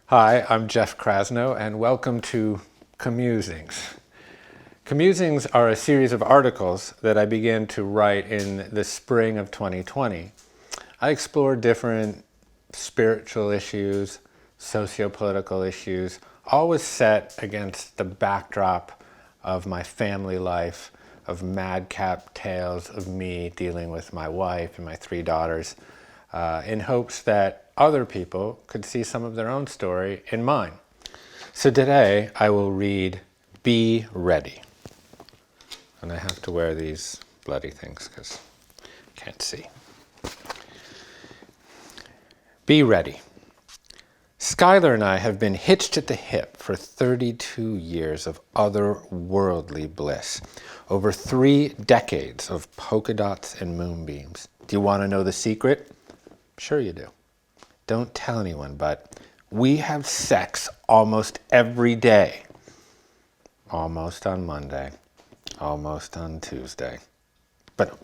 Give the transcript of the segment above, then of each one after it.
Hi, I'm Jeff Krasno, and welcome to Commusings. Commusings are a series of articles that I began to write in the spring of 2020. I explore different spiritual issues, socio-political issues, always set against the backdrop of my family life, of madcap tales of me dealing with my wife and my 3 daughters, in hopes that other people could see some of their own story in mine. So today I will read Be Ready. And I have to wear these bloody things because I can't see. Be ready. Schuyler and I have been hitched at the hip for 32 years of otherworldly bliss, over 3 decades of polka dots and moonbeams. Do you want to know the secret? Sure you do. Don't tell anyone, but we have sex almost every day. Almost on Monday, almost on Tuesday. But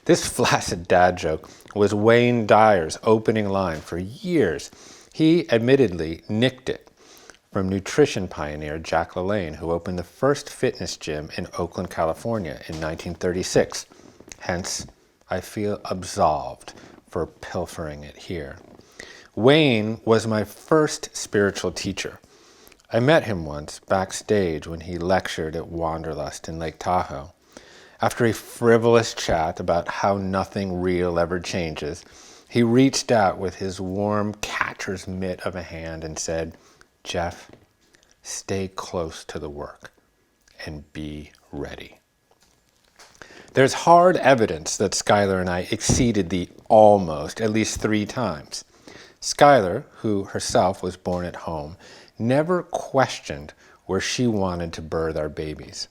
this flaccid dad joke was Wayne Dyer's opening line for years. He admittedly nicked it from nutrition pioneer Jack LaLanne, who opened the first fitness gym in Oakland, California in 1936. Hence, I feel absolved for pilfering it here. Wayne was my first spiritual teacher. I met him once backstage when he lectured at Wanderlust in Lake Tahoe. After a frivolous chat about how nothing real ever changes, he reached out with his warm catcher's mitt of a hand and said, "Jeff, stay close to the work and be ready." There's hard evidence that Schuyler and I exceeded the almost at least 3 times. Schuyler, who herself was born at home, never questioned where she wanted to birth our babies.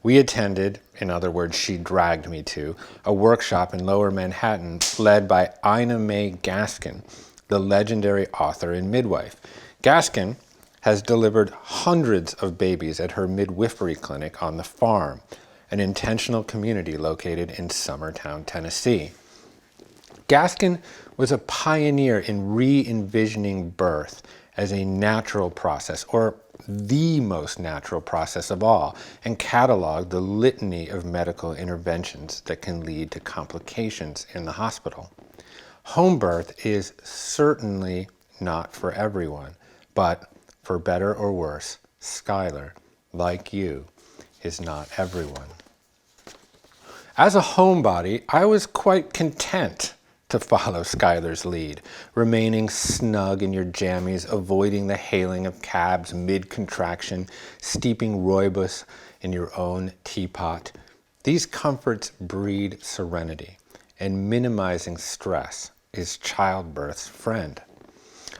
We attended, in other words, she dragged me to, a workshop in Lower Manhattan led by Ina May Gaskin, the legendary author and midwife. Gaskin has delivered hundreds of babies at her midwifery clinic on the farm, an intentional community located in Summertown, Tennessee. Gaskin was a pioneer in re-envisioning birth as a natural process, or the most natural process of all, and cataloged the litany of medical interventions that can lead to complications in the hospital. Home birth is certainly not for everyone, but for better or worse, Schuyler, like you, is not everyone. As a homebody, I was quite content to follow Schuyler's lead, remaining snug in your jammies, avoiding the hailing of cabs mid-contraction, steeping rooibos in your own teapot. These comforts breed serenity, and minimizing stress is childbirth's friend.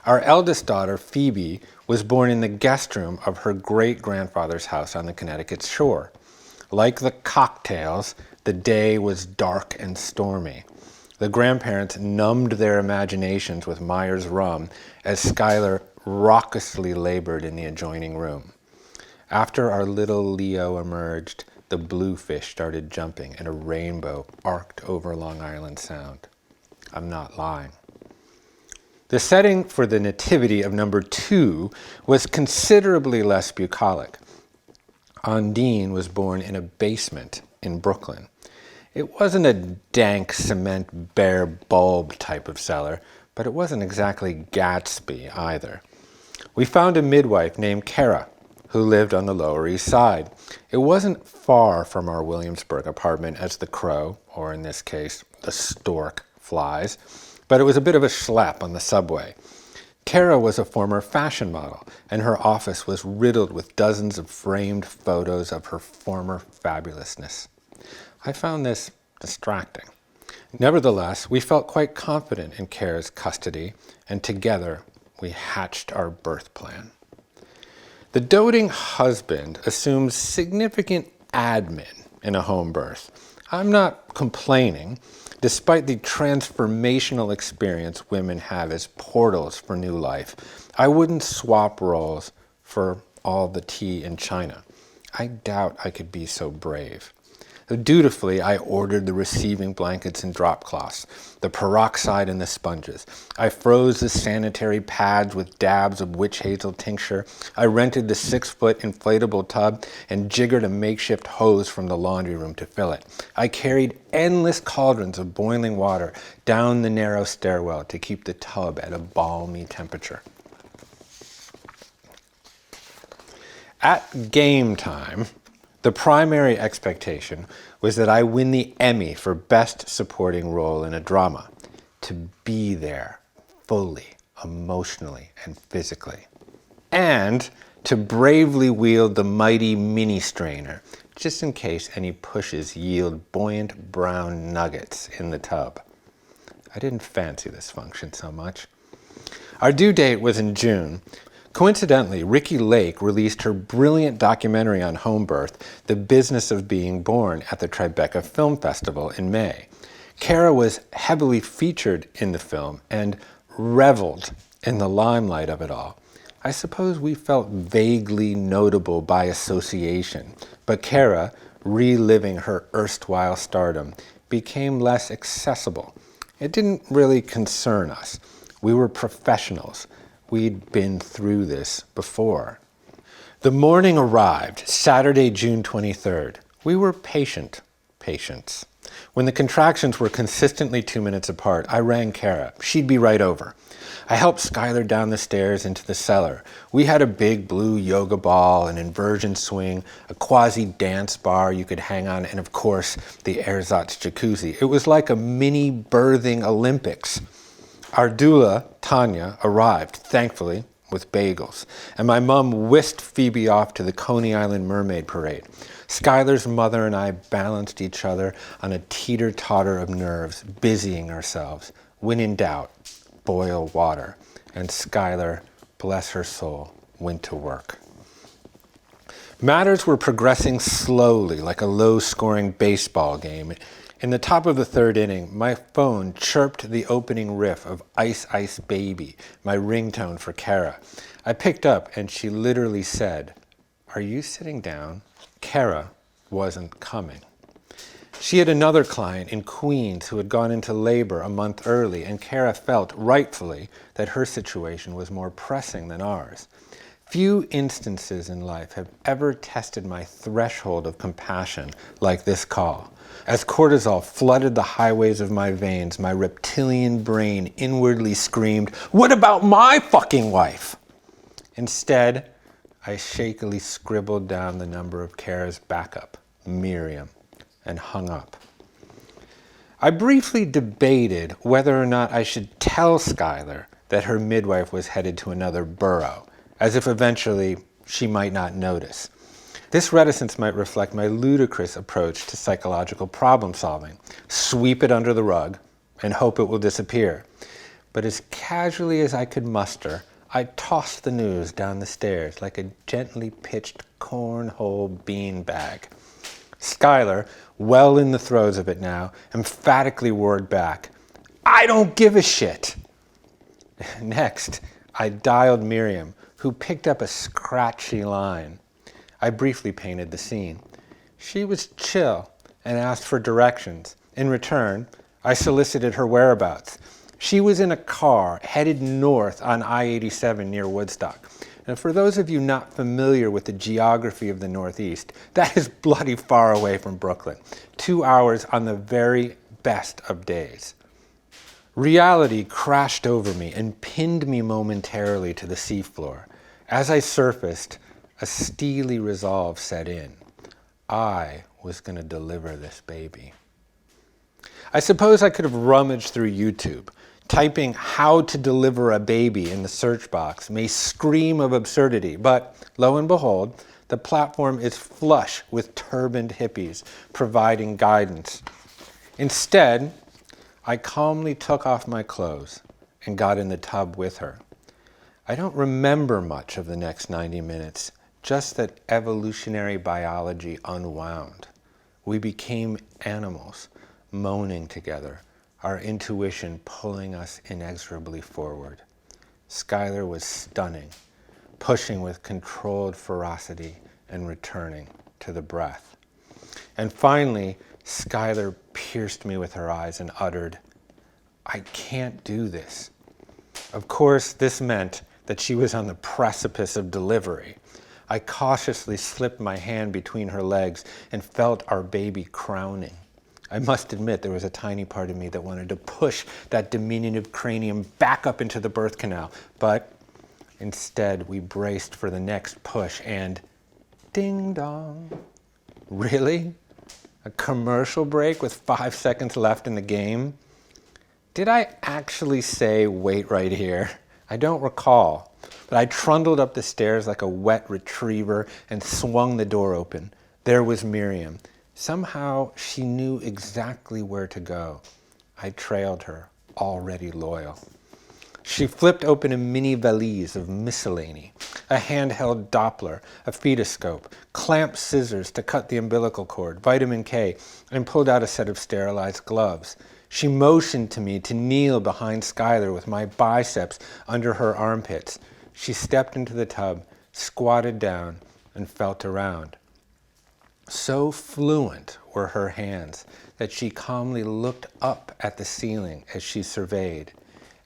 Our eldest daughter, Phoebe, was born in the guest room of her great-grandfather's house on the Connecticut shore. Like the cocktails, the day was dark and stormy. The grandparents numbed their imaginations with Myers rum as Schuyler raucously labored in the adjoining room. After our little Leo emerged, the bluefish started jumping and a rainbow arced over Long Island Sound. I'm not lying. The setting for the nativity of number 2 was considerably less bucolic. Ondine was born in a basement in Brooklyn. It wasn't a dank cement bare bulb type of cellar, but it wasn't exactly Gatsby either. We found a midwife named Kara who lived on the Lower East Side. It wasn't far from our Williamsburg apartment as the crow, or in this case, the stork, flies, but it was a bit of a schlep on the subway. Kara was a former fashion model, and her office was riddled with dozens of framed photos of her former fabulousness. I found this distracting. Nevertheless, we felt quite confident in Kara's custody, and together we hatched our birth plan. The doting husband assumes significant admin in a home birth. I'm not complaining, despite the transformational experience women have as portals for new life. I wouldn't swap roles for all the tea in China. I doubt I could be so brave. Dutifully, I ordered the receiving blankets and drop cloths, the peroxide and the sponges. I froze the sanitary pads with dabs of witch hazel tincture. I rented the 6-foot inflatable tub and jiggered a makeshift hose from the laundry room to fill it. I carried endless cauldrons of boiling water down the narrow stairwell to keep the tub at a balmy temperature. At game time, the primary expectation was that I win the Emmy for Best Supporting Role in a Drama, to be there fully, emotionally, and physically, and to bravely wield the mighty mini strainer, just in case any pushes yield buoyant brown nuggets in the tub. I didn't fancy this function so much. Our due date was in June. Coincidentally, Ricki Lake released her brilliant documentary on home birth, The Business of Being Born, at the Tribeca Film Festival in May. Kara was heavily featured in the film and reveled in the limelight of it all. I suppose we felt vaguely notable by association, but Kara, reliving her erstwhile stardom, became less accessible. It didn't really concern us. We were professionals. We'd been through this before. The morning arrived, Saturday, June 23rd. We were patients. When the contractions were consistently 2 minutes apart, I rang Kara. She'd be right over. I helped Schuyler down the stairs into the cellar. We had a big blue yoga ball, an inversion swing, a quasi-dance bar you could hang on, and of course, the ersatz jacuzzi. It was like a mini birthing Olympics. Our doula, Tanya, arrived, thankfully, with bagels, and my mom whisked Phoebe off to the Coney Island Mermaid Parade. Schuyler's mother and I balanced each other on a teeter-totter of nerves, busying ourselves. When in doubt, boil water. And Schuyler, bless her soul, went to work. Matters were progressing slowly, like a low-scoring baseball game. In the top of the third inning, my phone chirped the opening riff of Ice Ice Baby, my ringtone for Kara. I picked up and she literally said, "Are you sitting down?" Kara wasn't coming. She had another client in Queens who had gone into labor a month early, and Kara felt, rightfully, that her situation was more pressing than ours. Few instances in life have ever tested my threshold of compassion like this call. As cortisol flooded the highways of my veins, my reptilian brain inwardly screamed, "What about my fucking wife?" Instead, I shakily scribbled down the number of Kara's backup, Miriam, and hung up. I briefly debated whether or not I should tell Schuyler that her midwife was headed to another borough, as if eventually she might not notice. This reticence might reflect my ludicrous approach to psychological problem solving. Sweep it under the rug and hope it will disappear. But as casually as I could muster, I tossed the news down the stairs like a gently pitched cornhole beanbag. Schuyler, well in the throes of it now, emphatically roared back, "I don't give a shit!" Next, I dialed Miriam, who picked up a scratchy line. I briefly painted the scene. She was chill and asked for directions. In return, I solicited her whereabouts. She was in a car headed north on I-87 near Woodstock. And for those of you not familiar with the geography of the Northeast, that is bloody far away from Brooklyn. 2 hours on the very best of days. Reality crashed over me and pinned me momentarily to the seafloor. As I surfaced, a steely resolve set in. I was going to deliver this baby. I suppose I could have rummaged through YouTube. Typing "how to deliver a baby" in the search box may scream of absurdity, but lo and behold, the platform is flush with turbaned hippies providing guidance. Instead, I calmly took off my clothes and got in the tub with her. I don't remember much of the next 90 minutes, just that evolutionary biology unwound. We became animals, moaning together, our intuition pulling us inexorably forward. Schuyler was stunning, pushing with controlled ferocity and returning to the breath. And finally, Schuyler pierced me with her eyes and uttered, "I can't do this." Of course, this meant that she was on the precipice of delivery. I cautiously slipped my hand between her legs and felt our baby crowning. I must admit there was a tiny part of me that wanted to push that diminutive cranium back up into the birth canal, but instead we braced for the next push and ding dong. Really? A commercial break with 5 seconds left in the game? Did I actually say wait right here? I don't recall, but I trundled up the stairs like a wet retriever and swung the door open. There was Miriam. Somehow she knew exactly where to go. I trailed her, already loyal. She flipped open a mini valise of miscellany, a handheld Doppler, a fetoscope, clamped scissors to cut the umbilical cord, vitamin K, and pulled out a set of sterilized gloves. She motioned to me to kneel behind Schuyler with my biceps under her armpits. She stepped into the tub, squatted down, and felt around. So fluent were her hands that she calmly looked up at the ceiling as she surveyed,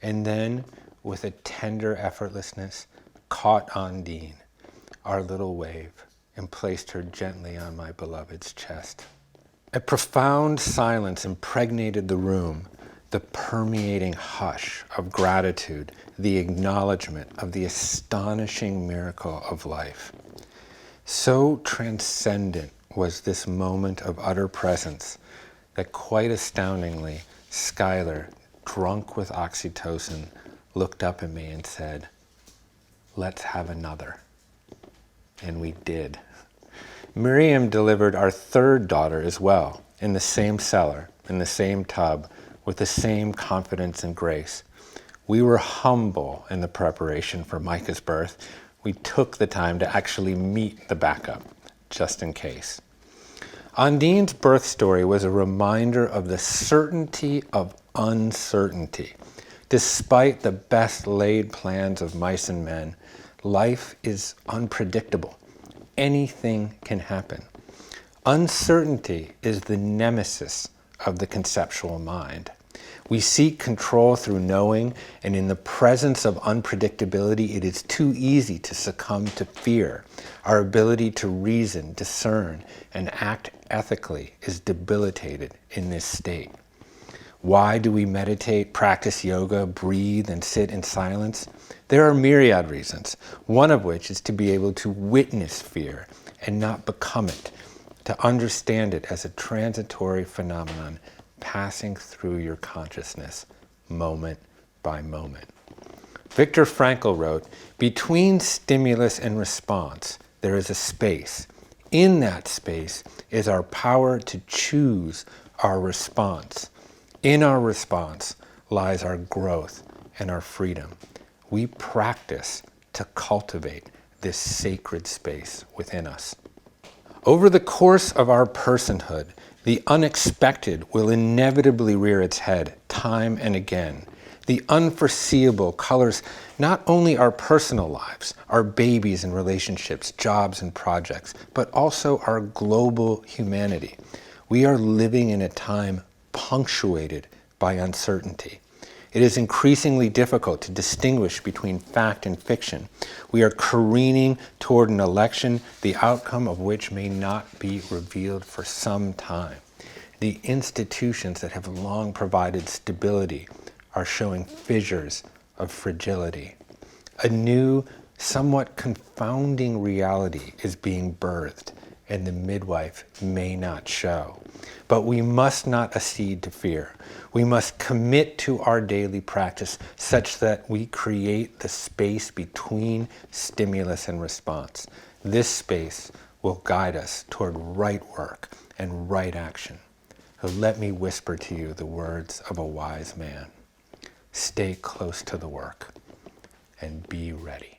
and then, with a tender effortlessness, caught Ondine, our little wave, and placed her gently on my beloved's chest. A profound silence impregnated the room, the permeating hush of gratitude, the acknowledgement of the astonishing miracle of life. So transcendent was this moment of utter presence that quite astoundingly, Schuyler, drunk with oxytocin, looked up at me and said, "Let's have another." And we did. Miriam delivered our third daughter as well, in the same cellar, in the same tub, with the same confidence and grace. We were humble in the preparation for Micah's birth. We took the time to actually meet the backup, just in case. Ondine's birth story was a reminder of the certainty of uncertainty. Despite the best laid plans of mice and men, life is unpredictable. Anything can happen. Uncertainty is the nemesis of the conceptual mind. We seek control through knowing, and in the presence of unpredictability, it is too easy to succumb to fear. Our ability to reason, discern, and act ethically is debilitated in this state. Why do we meditate, practice yoga, breathe, and sit in silence? There are myriad reasons, one of which is to be able to witness fear and not become it, to understand it as a transitory phenomenon passing through your consciousness moment by moment. Viktor Frankl wrote, "Between stimulus and response, there is a space. In that space is our power to choose our response. In our response lies our growth and our freedom. We practice to cultivate this sacred space within us." Over the course of our personhood, the unexpected will inevitably rear its head time and again. The unforeseeable colors not only our personal lives, our babies and relationships, jobs and projects, but also our global humanity. We are living in a time punctuated by uncertainty. It is increasingly difficult to distinguish between fact and fiction. We are careening toward an election, the outcome of which may not be revealed for some time. The institutions that have long provided stability are showing fissures of fragility. A new, somewhat confounding reality is being birthed, and the midwife may not show. But we must not accede to fear. We must commit to our daily practice such that we create the space between stimulus and response. This space will guide us toward right work and right action. So let me whisper to you the words of a wise man. Stay close to the work and be ready.